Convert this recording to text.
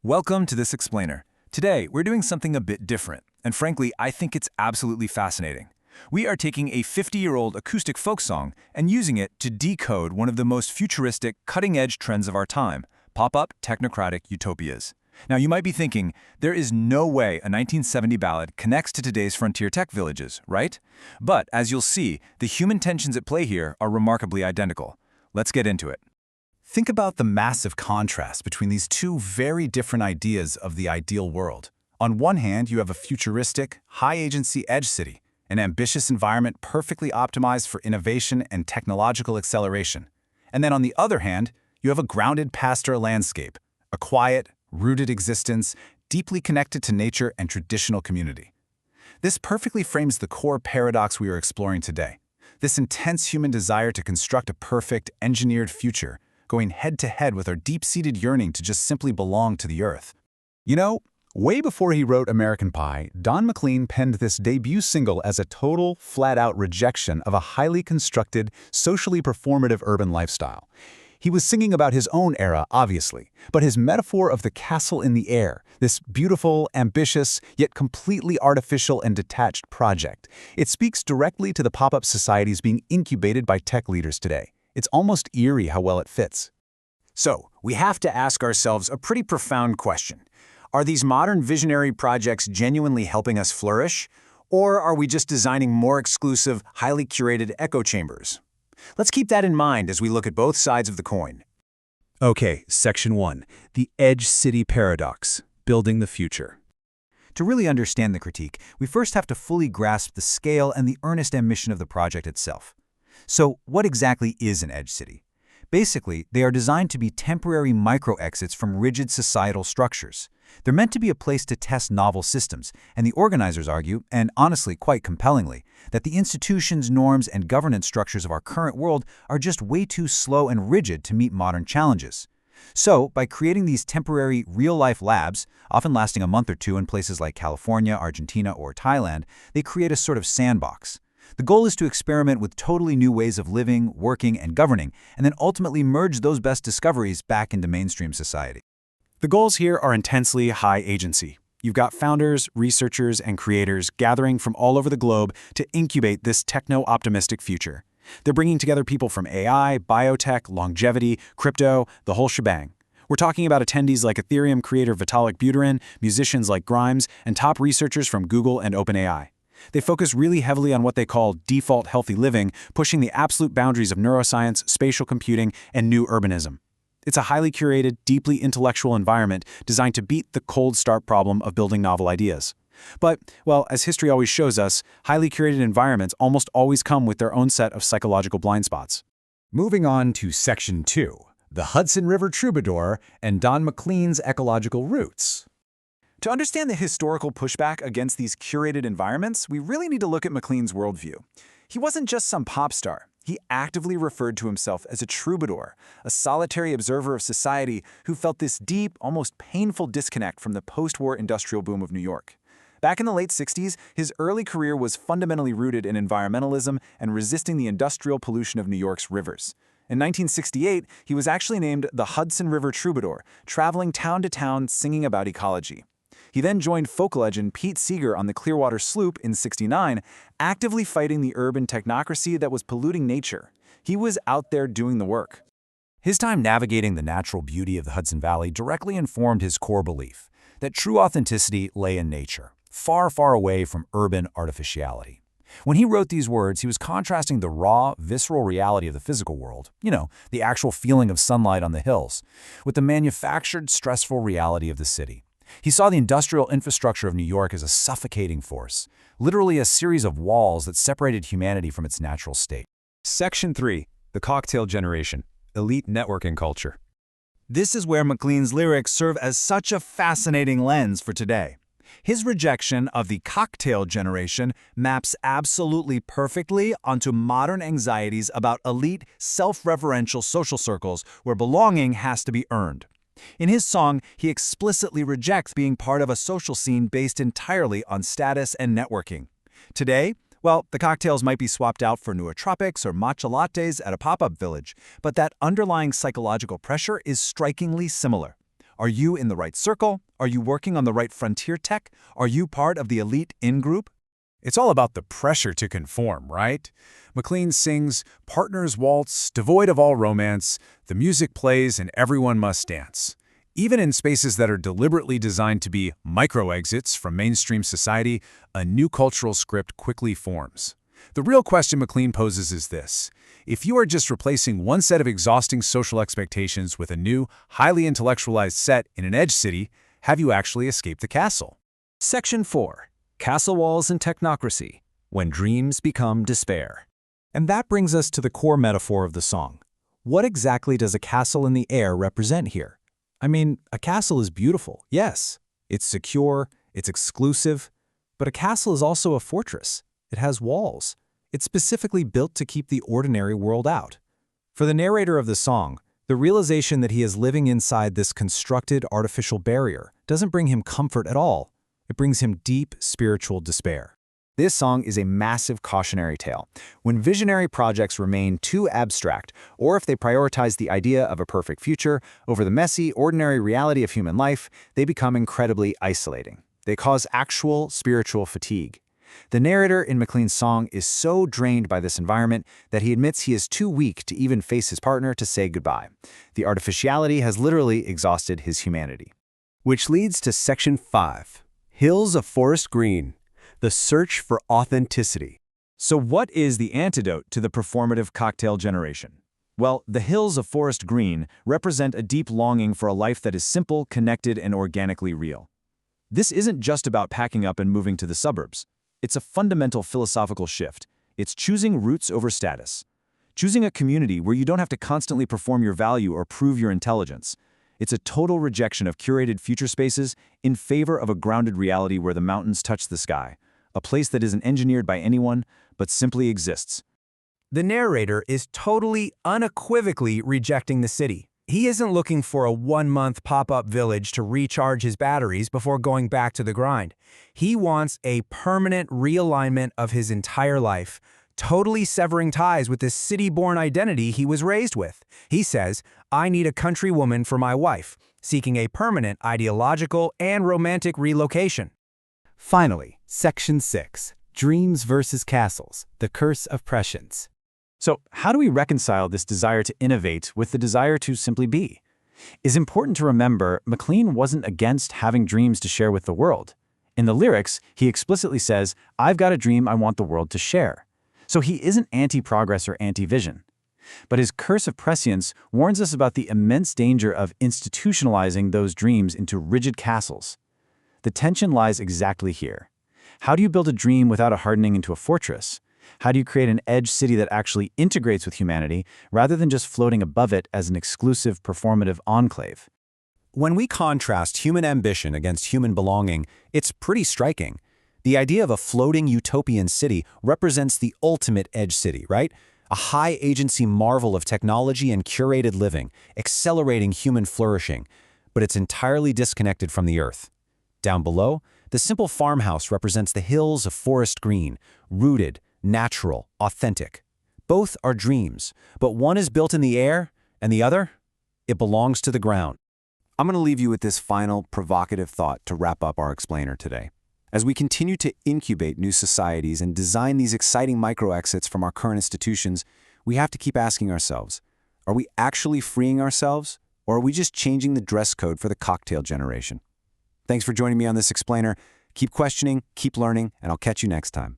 Welcome to this explainer. Today, we're doing something a bit different, and frankly, I think it's absolutely fascinating. We are taking a 50-year-old acoustic folk song and using it to decode one of the most futuristic, cutting-edge trends of our time, pop-up technocratic utopias. Now, you might be thinking, there is no way a 1970 ballad connects to today's frontier tech villages, right? But, as you'll see, the human tensions at play here are remarkably identical. Let's get into it. Think about the massive contrast between these two very different ideas of the ideal world. On one hand, you have a futuristic, high-agency edge city, an ambitious environment perfectly optimized for innovation and technological acceleration. And then on the other hand, you have a grounded pastoral landscape, a quiet, rooted existence, deeply connected to nature and traditional community. This perfectly frames the core paradox we are exploring today. This intense human desire to construct a perfect, engineered future, going head-to-head with our deep-seated yearning to just simply belong to the earth. You know, way before he wrote American Pie, Don McLean penned this debut single as a total, flat-out rejection of a highly constructed, socially performative urban lifestyle. He was singing about his own era, obviously, but his metaphor of the castle in the air, this beautiful, ambitious, yet completely artificial and detached project, it speaks directly to the pop-up societies being incubated by tech leaders today. It's almost eerie how well it fits. So, we have to ask ourselves a pretty profound question. Are these modern visionary projects genuinely helping us flourish? Or are we just designing more exclusive, highly curated echo chambers? Let's keep that in mind as we look at both sides of the coin. Okay, Section 1. The Edge City Paradox, Building the Future. To really understand the critique, we first have to fully grasp the scale and the earnest ambition of the project itself. So, what exactly is an edge city? Basically, they are designed to be temporary micro-exits from rigid societal structures. They're meant to be a place to test novel systems, and the organizers argue, and honestly quite compellingly, that the institutions, norms, and governance structures of our current world are just way too slow and rigid to meet modern challenges. So, by creating these temporary, real-life labs, often lasting a month or two in places like California, Argentina, or Thailand, they create a sort of sandbox. The goal is to experiment with totally new ways of living, working, and governing, and then ultimately merge those best discoveries back into mainstream society. The goals here are intensely high agency. You've got founders, researchers, and creators gathering from all over the globe to incubate this techno-optimistic future. They're bringing together people from AI, biotech, longevity, crypto, the whole shebang. We're talking about attendees like Ethereum creator Vitalik Buterin, musicians like Grimes, and top researchers from Google and OpenAI. They focus really heavily on what they call default healthy living, pushing the absolute boundaries of neuroscience, spatial computing, and new urbanism. It's a highly curated, deeply intellectual environment designed to beat the cold start problem of building novel ideas. But, well, as history always shows us, highly curated environments almost always come with their own set of psychological blind spots. Moving on to Section 2, the Hudson River Troubadour and Don McLean's ecological roots. To understand the historical pushback against these curated environments, we really need to look at McLean's worldview. He wasn't just some pop star. He actively referred to himself as a troubadour, a solitary observer of society who felt this deep, almost painful disconnect from the post-war industrial boom of New York. Back in the late 60s, his early career was fundamentally rooted in environmentalism and resisting the industrial pollution of New York's rivers. In 1968, he was actually named the Hudson River Troubadour, traveling town to town singing about ecology. He then joined folk legend Pete Seeger on the Clearwater Sloop in '69, actively fighting the urban technocracy that was polluting nature. He was out there doing the work. His time navigating the natural beauty of the Hudson Valley directly informed his core belief that true authenticity lay in nature, far, far away from urban artificiality. When he wrote these words, he was contrasting the raw, visceral reality of the physical world, the actual feeling of sunlight on the hills, with the manufactured, stressful reality of the city. He saw the industrial infrastructure of New York as a suffocating force, literally a series of walls that separated humanity from its natural state. Section 3. The Cocktail Generation, Elite Networking Culture. This is where McLean's lyrics serve as such a fascinating lens for today. His rejection of the cocktail generation maps absolutely perfectly onto modern anxieties about elite, self-referential social circles where belonging has to be earned. In his song, he explicitly rejects being part of a social scene based entirely on status and networking. Today, well, the cocktails might be swapped out for nootropics or matcha lattes at a pop-up village, but that underlying psychological pressure is strikingly similar. Are you in the right circle? Are you working on the right frontier tech? Are you part of the elite in-group? It's all about the pressure to conform, right? McLean sings, partners waltz, devoid of all romance, the music plays and everyone must dance. Even in spaces that are deliberately designed to be micro-exits from mainstream society, a new cultural script quickly forms. The real question McLean poses is this: if you are just replacing one set of exhausting social expectations with a new, highly intellectualized set in an edge city, have you actually escaped the castle? Section 4. Castle Walls and Technocracy, When Dreams Become Despair. And that brings us to the core metaphor of the song. What exactly does a castle in the air represent here? I mean, a castle is beautiful, yes. It's secure, it's exclusive, but a castle is also a fortress. It has walls. It's specifically built to keep the ordinary world out. For the narrator of the song, the realization that he is living inside this constructed artificial barrier doesn't bring him comfort at all. It brings him deep spiritual despair. This song is a massive cautionary tale. When visionary projects remain too abstract, or if they prioritize the idea of a perfect future over the messy, ordinary reality of human life, they become incredibly isolating. They cause actual spiritual fatigue. The narrator in McLean's song is so drained by this environment that he admits he is too weak to even face his partner to say goodbye. The artificiality has literally exhausted his humanity. Which leads to Section 5, Hills of Forest Green, the search for authenticity. So what is the antidote to the performative cocktail generation? Well, the hills of forest green represent a deep longing for a life that is simple, connected, and organically real. This isn't just about packing up and moving to the suburbs. It's a fundamental philosophical shift. It's choosing roots over status. Choosing a community where you don't have to constantly perform your value or prove your intelligence. It's a total rejection of curated future spaces in favor of a grounded reality where the mountains touch the sky, a place that isn't engineered by anyone, but simply exists. The narrator is totally, unequivocally rejecting the city. He isn't looking for a one-month pop-up village to recharge his batteries before going back to the grind. He wants a permanent realignment of his entire life, totally severing ties with the city-born identity he was raised with. He says, "I need a country woman for my wife," seeking a permanent ideological and romantic relocation. Finally, Section 6, Dreams versus Castles, the Curse of Prescience. So, how do we reconcile this desire to innovate with the desire to simply be? It's important to remember McLean wasn't against having dreams to share with the world. In the lyrics, he explicitly says, "I've got a dream I want the world to share." So he isn't anti-progress or anti-vision. But his curse of prescience warns us about the immense danger of institutionalizing those dreams into rigid castles. The tension lies exactly here. How do you build a dream without it hardening into a fortress? How do you create an edge city that actually integrates with humanity rather than just floating above it as an exclusive performative enclave? When we contrast human ambition against human belonging, it's pretty striking. The idea of a floating utopian city represents the ultimate edge city, right? A high-agency marvel of technology and curated living, accelerating human flourishing, but it's entirely disconnected from the earth. Down below, the simple farmhouse represents the hills of forest green, rooted, natural, authentic. Both are dreams, but one is built in the air, and the other, it belongs to the ground. I'm going to leave you with this final provocative thought to wrap up our explainer today. As we continue to incubate new societies and design these exciting micro-exits from our current institutions, we have to keep asking ourselves, are we actually freeing ourselves, or are we just changing the dress code for the cocktail generation? Thanks for joining me on this explainer. Keep questioning, keep learning, and I'll catch you next time.